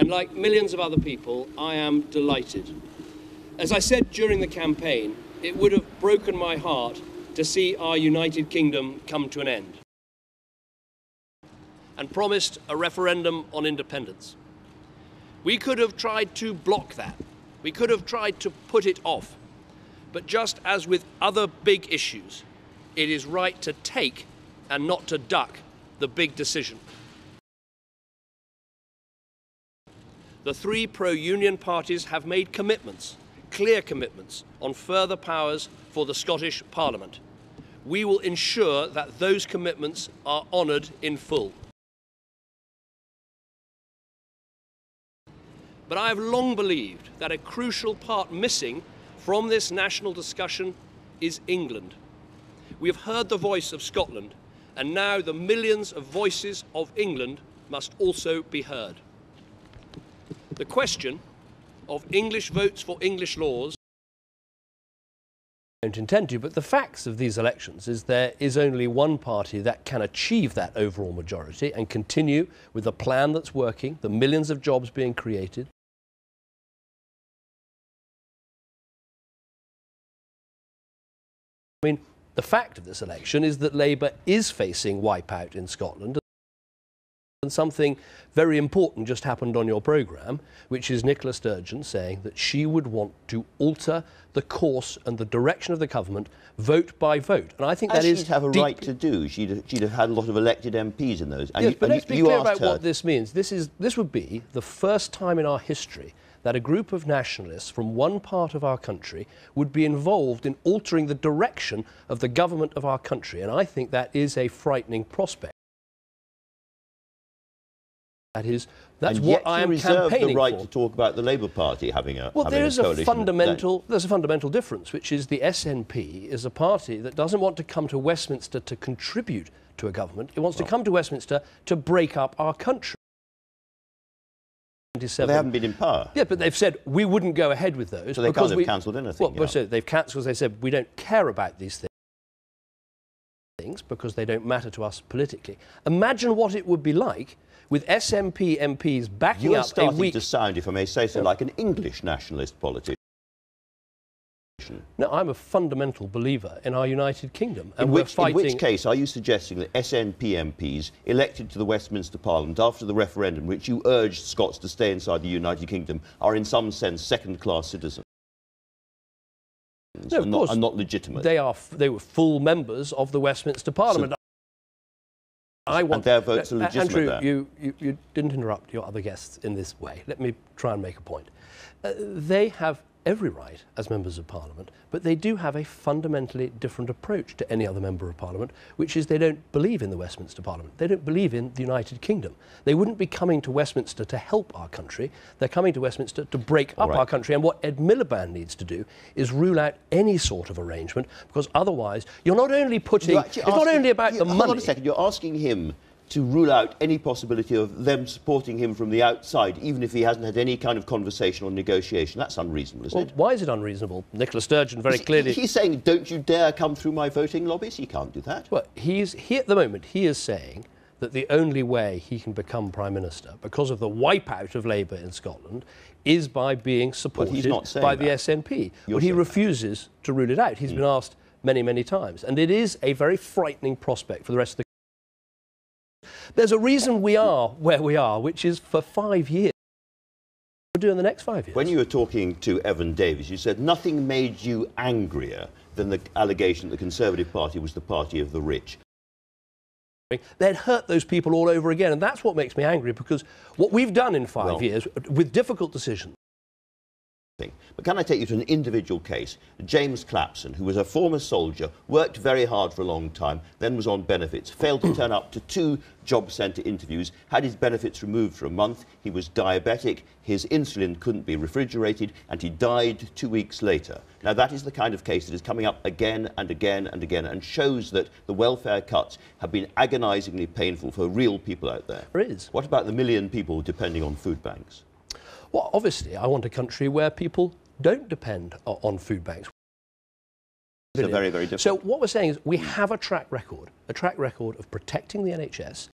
And like millions of other people, I am delighted. As I said during the campaign, it would have broken my heart to see our United Kingdom come to an end, and promised a referendum on independence. We could have tried to block that. We could have tried to put it off. But just as with other big issues, it is right to take and not to duck the big decision. The three pro-union parties have made commitments, clear commitments, on further powers for the Scottish Parliament. We will ensure that those commitments are honoured in full. But I have long believed that a crucial part missing from this national discussion is England. We have heard the voice of Scotland, and now the millions of voices of England must also be heard. The question of English votes for English laws. I don't intend to, but the facts of these elections is there is only one party that can achieve that overall majority and continue with the plan that's working, the millions of jobs being created. I mean, the fact of this election is that Labour is facing wipeout in Scotland. And something very important just happened on your programme, which is Nicola Sturgeon saying that she would want to alter the course and the direction of the government vote by vote. And I think that is she'd have a right to do. She'd have had a lot of elected MPs in those. And yes, but let's be clear about her. what this means. This would be the first time in our history that a group of nationalists from one part of our country would be involved in altering the direction of the government of our country. And I think that is a frightening prospect. That's what I am campaigning for. Reserve the right to talk about the Labour Party having a well, there's a fundamental difference, which is the SNP is a party that doesn't want to come to Westminster to contribute to a government. It wants to come to Westminster to break up our country. Well, they haven't been in power. Yeah, but they've said we wouldn't go ahead with those. So they can't have cancelled anything. Well, so they've cancelled because they said we don't care about these things because they don't matter to us politically. Imagine what it would be like with SNP MPs backing up a weak... You're starting to sound, if I may say so, like an English nationalist politician. No, I'm a fundamental believer in our United Kingdom. And in which case are you suggesting that SNP MPs elected to the Westminster Parliament after the referendum, which you urged Scots to stay inside the United Kingdom, are in some sense second-class citizens? No, of course. And not legitimate? They were full members of the Westminster Parliament. So, and their votes are legitimate. Andrew, you didn't interrupt your other guests in this way. Let me try and make a point. They have every right as members of Parliament, but they do have a fundamentally different approach to any other member of Parliament, which is they don't believe in the Westminster Parliament. They don't believe in the United Kingdom. They wouldn't be coming to Westminster to help our country. They're coming to Westminster to break up our country. And what Ed Miliband needs to do is rule out any sort of arrangement, because otherwise you're not only putting... It's not only about the money... Hold on a second. You're asking him to rule out any possibility of them supporting him from the outside, even if he hasn't had any kind of conversation or negotiation. That's unreasonable, isn't it? Why is it unreasonable? Nicola Sturgeon very clearly... He's saying, don't you dare come through my voting lobbies. He can't do that. Well, at the moment, he is saying that the only way he can become Prime Minister, because of the wipeout of Labour in Scotland, is by being supported by the SNP. But he refuses to rule it out. He's been asked many, many times. And it is a very frightening prospect for the rest of the... There's a reason we are where we are, which is for 5 years. What we'll do in the next 5 years. When you were talking to Evan Davies, you said nothing made you angrier than the allegation that the Conservative Party was the party of the rich. They'd hurt those people all over again, and that's what makes me angry, because what we've done in 5 years, with difficult decisions... But can I take you to an individual case? James Clapson, who was a former soldier, worked very hard for a long time, then was on benefits, failed to turn up to 2 job centre interviews, had his benefits removed for a month, he was diabetic, his insulin couldn't be refrigerated, and he died 2 weeks later. Now, that is the kind of case that is coming up again and again and again, and shows that the welfare cuts have been agonisingly painful for real people out there. There is. What about the 1 million people depending on food banks? Well, obviously, I want a country where people don't depend on food banks. So very, very different. So what we're saying is we have a track record of protecting the NHS,